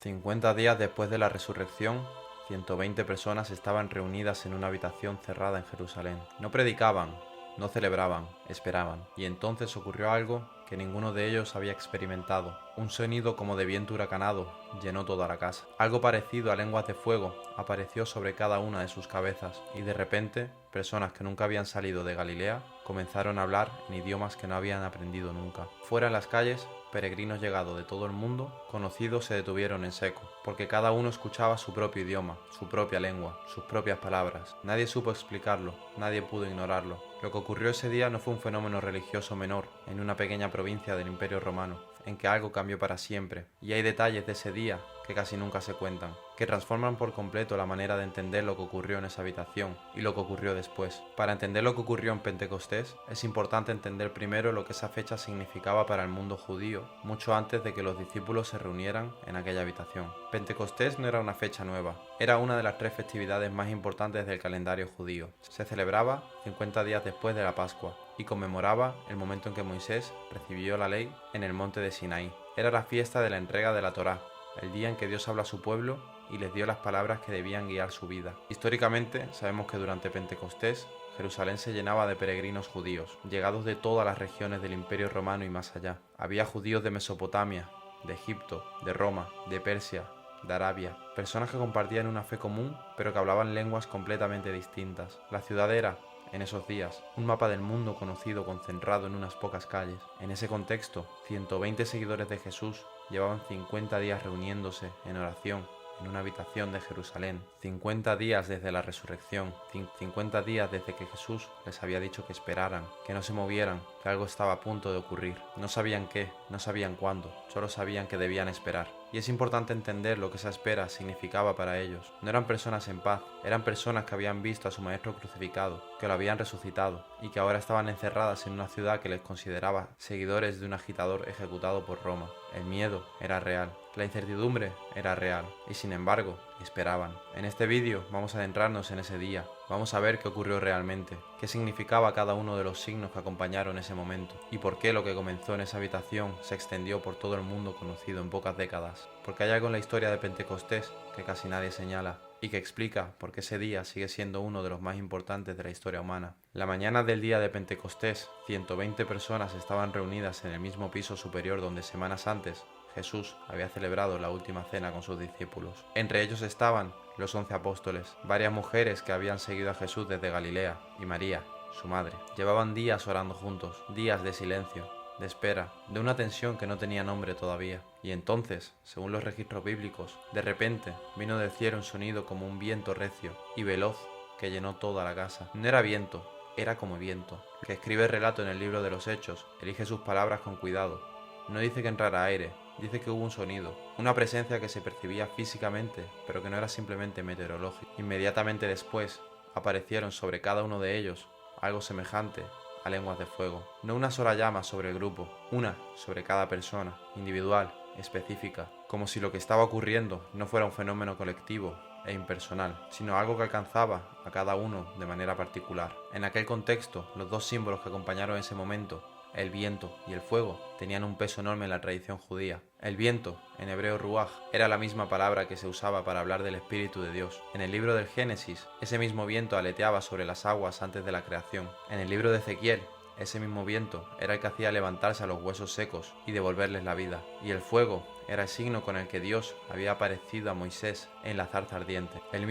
50 días después de la resurrección, 120 personas estaban reunidas en una habitación cerrada en Jerusalén. No predicaban, no celebraban, esperaban. Y entonces ocurrió algo que ninguno de ellos había experimentado. Un sonido como de viento huracanado llenó toda la casa. Algo parecido a lenguas de fuego apareció sobre cada una de sus cabezas, y de repente, personas que nunca habían salido de Galilea comenzaron a hablar en idiomas que no habían aprendido nunca. Fuera en las calles, peregrinos llegados de todo el mundo, conocidos, se detuvieron en seco, porque cada uno escuchaba su propio idioma, su propia lengua, sus propias palabras. Nadie supo explicarlo, nadie pudo ignorarlo. Lo que ocurrió ese día no fue un fenómeno religioso menor en una pequeña provincia del Imperio Romano, en que algo cambió para siempre, y hay detalles de ese día que casi nunca se cuentan, que transforman por completo la manera de entender lo que ocurrió en esa habitación y lo que ocurrió después. Para entender lo que ocurrió en Pentecostés, es importante entender primero lo que esa fecha significaba para el mundo judío, mucho antes de que los discípulos se reunieran en aquella habitación. Pentecostés no era una fecha nueva, era una de las 3 festividades más importantes del calendario judío. Se celebraba 50 días después de la Pascua y conmemoraba el momento en que Moisés recibió la ley en el monte de Sinaí. Era la fiesta de la entrega de la Torá, el día en que Dios habla a su pueblo y les dio las palabras que debían guiar su vida. Históricamente, sabemos que durante Pentecostés, Jerusalén se llenaba de peregrinos judíos, llegados de todas las regiones del Imperio Romano y más allá. Había judíos de Mesopotamia, de Egipto, de Roma, de Persia, de Arabia, personas que compartían una fe común, pero que hablaban lenguas completamente distintas. La ciudad era, en esos días, un mapa del mundo conocido concentrado en unas pocas calles. En ese contexto, 120 seguidores de Jesús llevaban 50 días reuniéndose en oración en una habitación de Jerusalén. 50 días desde la resurrección, 50 días desde que Jesús les había dicho que esperaran, que no se movieran, que algo estaba a punto de ocurrir. No sabían qué, no sabían cuándo, solo sabían que debían esperar. Y es importante entender lo que esa espera significaba para ellos. No eran personas en paz, eran personas que habían visto a su maestro crucificado, que lo habían resucitado, y que ahora estaban encerradas en una ciudad que les consideraba seguidores de un agitador ejecutado por Roma. El miedo era real, la incertidumbre era real, y sin embargo, esperaban. En este vídeo vamos a adentrarnos en ese día, vamos a ver qué ocurrió realmente, qué significaba cada uno de los signos que acompañaron ese momento, y por qué lo que comenzó en esa habitación se extendió por todo el mundo conocido en pocas décadas. Porque hay algo en la historia de Pentecostés que casi nadie señala, y que explica por qué ese día sigue siendo uno de los más importantes de la historia humana. La mañana del día de Pentecostés, 120 personas estaban reunidas en el mismo piso superior donde semanas antes Jesús había celebrado la última cena con sus discípulos. Entre ellos estaban los 11 apóstoles, varias mujeres que habían seguido a Jesús desde Galilea, y María, su madre. Llevaban días orando juntos, días de silencio, de espera, de una tensión que no tenía nombre todavía. Y entonces, según los registros bíblicos, de repente vino del cielo un sonido como un viento recio y veloz que llenó toda la casa. No era viento, era como viento. El que escribe el relato en el libro de los Hechos elige sus palabras con cuidado. No dice que entrara aire, dice que hubo un sonido, una presencia que se percibía físicamente, pero que no era simplemente meteorológica. Inmediatamente después, aparecieron sobre cada uno de ellos algo semejante a lenguas de fuego. No una sola llama sobre el grupo, una sobre cada persona, individual, específica, como si lo que estaba ocurriendo no fuera un fenómeno colectivo e impersonal, sino algo que alcanzaba a cada uno de manera particular. En aquel contexto, los 2 símbolos que acompañaron ese momento, el viento y el fuego, tenían un peso enorme en la tradición judía. El viento, en hebreo ruaj, era la misma palabra que se usaba para hablar del Espíritu de Dios. En el libro del Génesis, ese mismo viento aleteaba sobre las aguas antes de la creación. En el libro de Ezequiel, ese mismo viento era el que hacía levantarse a los huesos secos y devolverles la vida. Y el fuego era el signo con el que Dios había aparecido a Moisés en la zarza ardiente. El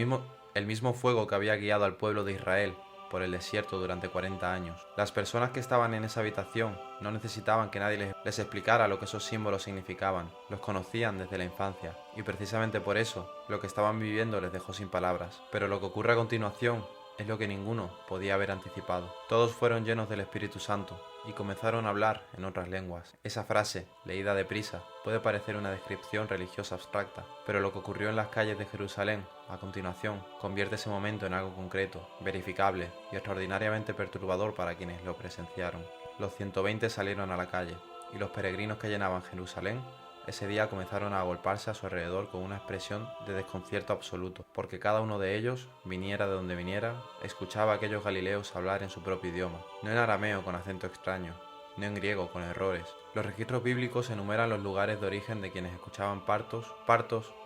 mismo fuego que había guiado al pueblo de Israel por el desierto durante 40 años. Las personas que estaban en esa habitación no necesitaban que nadie les explicara lo que esos símbolos significaban. Los conocían desde la infancia, y precisamente por eso lo que estaban viviendo les dejó sin palabras. Pero lo que ocurre a continuación es lo que ninguno podía haber anticipado. Todos fueron llenos del Espíritu Santo y comenzaron a hablar en otras lenguas. Esa frase, leída deprisa, puede parecer una descripción religiosa abstracta, pero lo que ocurrió en las calles de Jerusalén a continuación convierte ese momento en algo concreto, verificable y extraordinariamente perturbador para quienes lo presenciaron. Los 120 salieron a la calle, y los peregrinos que llenaban Jerusalén ese día comenzaron a agolparse a su alrededor con una expresión de desconcierto absoluto, porque cada uno de ellos, viniera de donde viniera, escuchaba a aquellos galileos hablar en su propio idioma, no en arameo con acento extraño, no en griego con errores. Los registros bíblicos enumeran los lugares de origen de quienes escuchaban partos,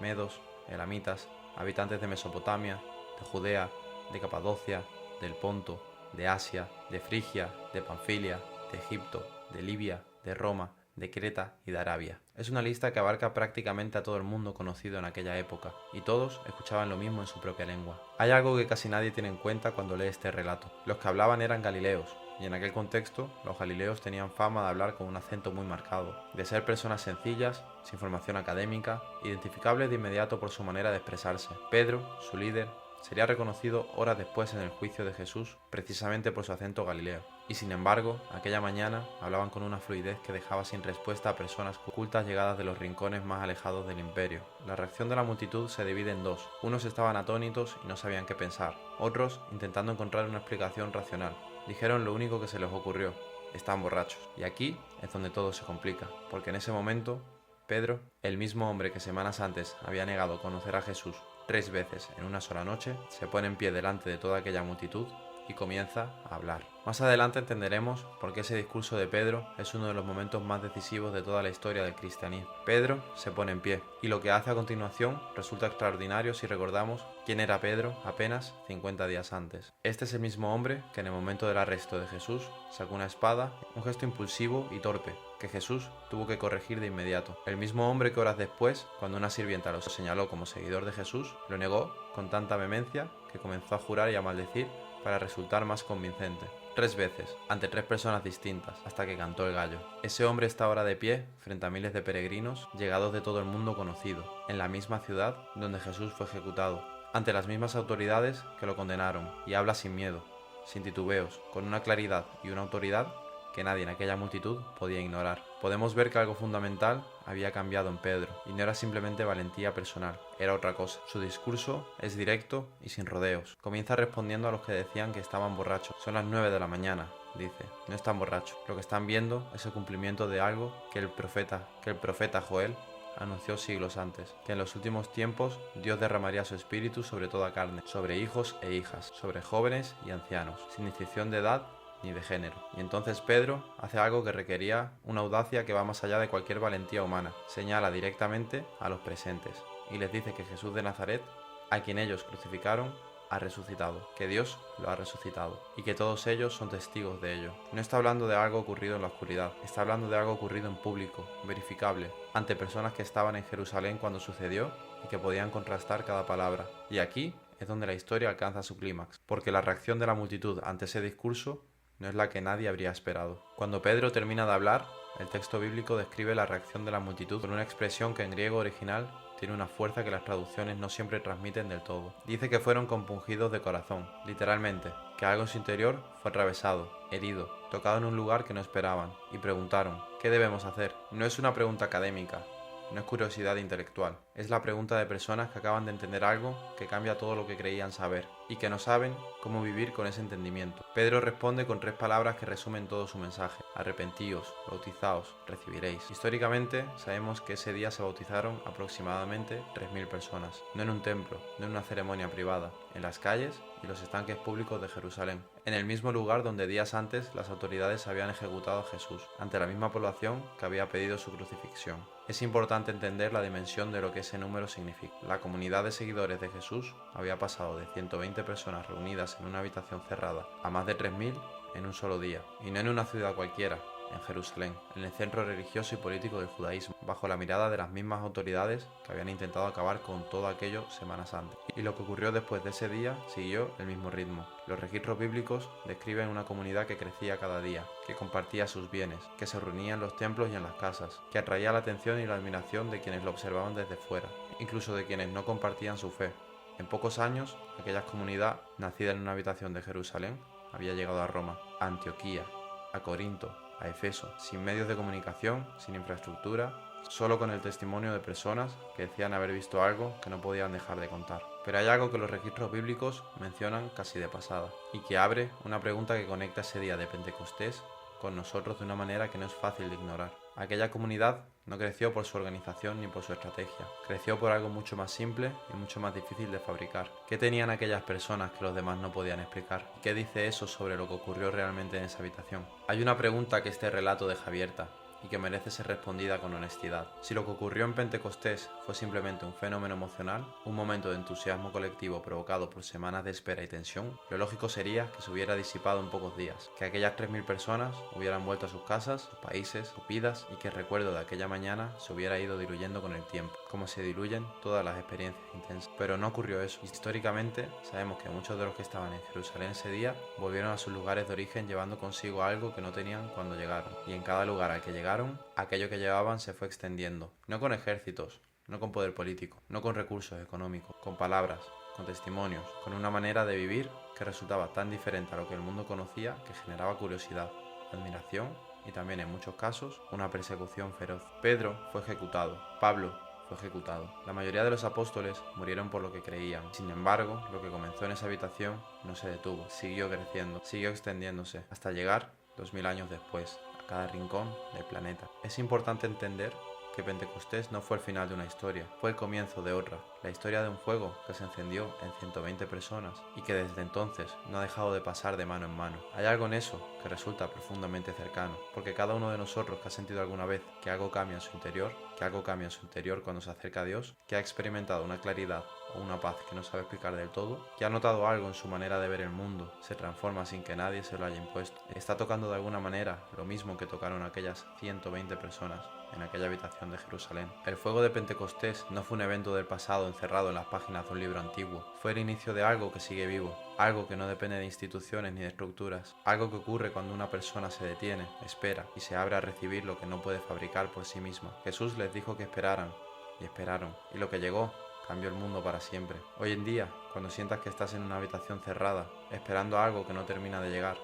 medos, elamitas, habitantes de Mesopotamia, de Judea, de Capadocia, del Ponto, de Asia, de Frigia, de Panfilia, de Egipto, de Libia, de Roma, de Creta y de Arabia. Es una lista que abarca prácticamente a todo el mundo conocido en aquella época, y todos escuchaban lo mismo en su propia lengua. Hay algo que casi nadie tiene en cuenta cuando lee este relato. Los que hablaban eran galileos, y en aquel contexto, los galileos tenían fama de hablar con un acento muy marcado, de ser personas sencillas, sin formación académica, identificables de inmediato por su manera de expresarse. Pedro, su líder, sería reconocido horas después en el juicio de Jesús precisamente por su acento galileo. Y sin embargo, aquella mañana hablaban con una fluidez que dejaba sin respuesta a personas cultas llegadas de los rincones más alejados del imperio. La reacción de la multitud se divide en dos. Unos estaban atónitos y no sabían qué pensar. Otros intentando encontrar una explicación racional. Dijeron lo único que se les ocurrió: están borrachos. Y aquí es donde todo se complica, porque en ese momento Pedro, el mismo hombre que semanas antes había negado conocer a Jesús 3 veces en una sola noche, se pone en pie delante de toda aquella multitud y comienza a hablar. Más adelante entenderemos por qué ese discurso de Pedro es uno de los momentos más decisivos de toda la historia del cristianismo. Pedro se pone en pie, y lo que hace a continuación resulta extraordinario si recordamos quién era Pedro apenas 50 días antes. Este es el mismo hombre que en el momento del arresto de Jesús sacó una espada, un gesto impulsivo y torpe, que Jesús tuvo que corregir de inmediato. El mismo hombre que horas después, cuando una sirvienta lo señaló como seguidor de Jesús, lo negó con tanta vehemencia que comenzó a jurar y a maldecir para resultar más convincente. 3 veces, ante 3 personas distintas, hasta que cantó el gallo. Ese hombre está ahora de pie, frente a miles de peregrinos, llegados de todo el mundo conocido, en la misma ciudad donde Jesús fue ejecutado, ante las mismas autoridades que lo condenaron, y habla sin miedo, sin titubeos, con una claridad y una autoridad que nadie en aquella multitud podía ignorar. Podemos ver que algo fundamental había cambiado en Pedro, y no era simplemente valentía personal, era otra cosa. Su discurso es directo y sin rodeos. Comienza respondiendo a los que decían que estaban borrachos. Son las 9 de la mañana, dice, no están borrachos. Lo que están viendo es el cumplimiento de algo que el profeta Joel anunció siglos antes, que en los últimos tiempos Dios derramaría su espíritu sobre toda carne, sobre hijos e hijas, sobre jóvenes y ancianos, sin distinción de edad ni de género. Y entonces Pedro hace algo que requería una audacia que va más allá de cualquier valentía humana. Señala directamente a los presentes y les dice que Jesús de Nazaret, a quien ellos crucificaron, ha resucitado, que Dios lo ha resucitado y que todos ellos son testigos de ello. No está hablando de algo ocurrido en la oscuridad, está hablando de algo ocurrido en público, verificable, ante personas que estaban en Jerusalén cuando sucedió y que podían contrastar cada palabra. Y aquí es donde la historia alcanza su clímax, porque la reacción de la multitud ante ese discurso no es la que nadie habría esperado. Cuando Pedro termina de hablar, el texto bíblico describe la reacción de la multitud con una expresión que en griego original tiene una fuerza que las traducciones no siempre transmiten del todo. Dice que fueron compungidos de corazón, literalmente, que algo en su interior fue atravesado, herido, tocado en un lugar que no esperaban, y preguntaron, ¿qué debemos hacer? No es una pregunta académica, no es curiosidad intelectual, es la pregunta de personas que acaban de entender algo que cambia todo lo que creían saber, y que no saben cómo vivir con ese entendimiento. Pedro responde con 3 palabras que resumen todo su mensaje: arrepentíos, bautizaos, recibiréis. Históricamente sabemos que ese día se bautizaron aproximadamente 3.000 personas, no en un templo, no en una ceremonia privada, en las calles y los estanques públicos de Jerusalén, en el mismo lugar donde días antes las autoridades habían ejecutado a Jesús, ante la misma población que había pedido su crucifixión. Es importante entender la dimensión de lo que ese número significa. La comunidad de seguidores de Jesús había pasado de 120 personas reunidas en una habitación cerrada a más de 3.000 en un solo día, y no en una ciudad cualquiera, en Jerusalén, en el centro religioso y político del judaísmo, bajo la mirada de las mismas autoridades que habían intentado acabar con todo aquello semanas antes. Y lo que ocurrió después de ese día siguió el mismo ritmo. Los registros bíblicos describen una comunidad que crecía cada día, que compartía sus bienes, que se reunía en los templos y en las casas, que atraía la atención y la admiración de quienes lo observaban desde fuera, incluso de quienes no compartían su fe. En pocos años, aquella comunidad, nacida en una habitación de Jerusalén, había llegado a Roma, a Antioquía, a Corinto, a Efeso, sin medios de comunicación, sin infraestructura, solo con el testimonio de personas que decían haber visto algo que no podían dejar de contar. Pero hay algo que los registros bíblicos mencionan casi de pasada, y que abre una pregunta que conecta ese día de Pentecostés con nosotros de una manera que no es fácil de ignorar. Aquella comunidad no creció por su organización ni por su estrategia, creció por algo mucho más simple y mucho más difícil de fabricar. ¿Qué tenían aquellas personas que los demás no podían explicar? ¿Qué dice eso sobre lo que ocurrió realmente en esa habitación? Hay una pregunta que este relato deja abierta y que merece ser respondida con honestidad. Si lo que ocurrió en Pentecostés fue simplemente un fenómeno emocional, un momento de entusiasmo colectivo provocado por semanas de espera y tensión, lo lógico sería que se hubiera disipado en pocos días, que aquellas 3.000 personas hubieran vuelto a sus casas, sus países, sus vidas y que el recuerdo de aquella mañana se hubiera ido diluyendo con el tiempo, como se diluyen todas las experiencias intensas. Pero no ocurrió eso. Históricamente, sabemos que muchos de los que estaban en Jerusalén ese día volvieron a sus lugares de origen llevando consigo algo que no tenían cuando llegaron, y en cada lugar al que llegaron, aquello que llevaban se fue extendiendo, no con ejércitos, no con poder político, no con recursos económicos, con palabras, con testimonios, con una manera de vivir que resultaba tan diferente a lo que el mundo conocía que generaba curiosidad, admiración y también en muchos casos una persecución feroz. Pedro fue ejecutado, Pablo fue ejecutado. La mayoría de los apóstoles murieron por lo que creían. Sin embargo, lo que comenzó en esa habitación no se detuvo, siguió creciendo, siguió extendiéndose, hasta llegar 2000 años después, a cada rincón del planeta. Es importante entender que Pentecostés no fue el final de una historia, fue el comienzo de otra, la historia de un fuego que se encendió en 120 personas y que desde entonces no ha dejado de pasar de mano en mano. Hay algo en eso que resulta profundamente cercano, porque cada uno de nosotros que ha sentido alguna vez que algo cambia en su interior, que algo cambia en su interior cuando se acerca a Dios, que ha experimentado una claridad o una paz que no sabe explicar del todo, que ha notado algo en su manera de ver el mundo, se transforma sin que nadie se lo haya impuesto. Está tocando de alguna manera lo mismo que tocaron aquellas 120 personas en aquella habitación de Jerusalén. El fuego de Pentecostés no fue un evento del pasado encerrado en las páginas de un libro antiguo, fue el inicio de algo que sigue vivo, algo que no depende de instituciones ni de estructuras, algo que ocurre cuando una persona se detiene, espera y se abre a recibir lo que no puede fabricar por sí misma. Jesús les dijo que esperaran, y esperaron, y lo que llegó cambió el mundo para siempre. Hoy en día, cuando sientas que estás en una habitación cerrada, esperando algo que no termina de llegar,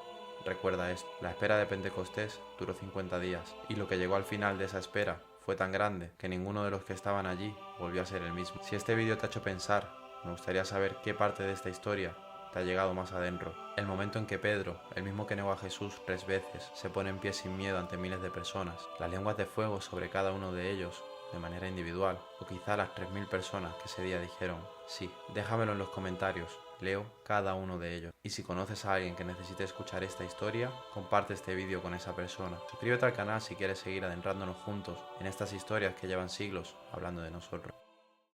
recuerda esto: la espera de Pentecostés duró 50 días, y lo que llegó al final de esa espera fue tan grande que ninguno de los que estaban allí volvió a ser el mismo. Si este vídeo te ha hecho pensar, me gustaría saber qué parte de esta historia te ha llegado más adentro. El momento en que Pedro, el mismo que negó a Jesús 3 veces, se pone en pie sin miedo ante miles de personas, las lenguas de fuego sobre cada uno de ellos de manera individual, o quizá las 3.000 personas que ese día dijeron sí. Déjamelo en los comentarios, leo cada uno de ellos. Y si conoces a alguien que necesite escuchar esta historia, comparte este vídeo con esa persona. Suscríbete al canal si quieres seguir adentrándonos juntos en estas historias que llevan siglos hablando de nosotros.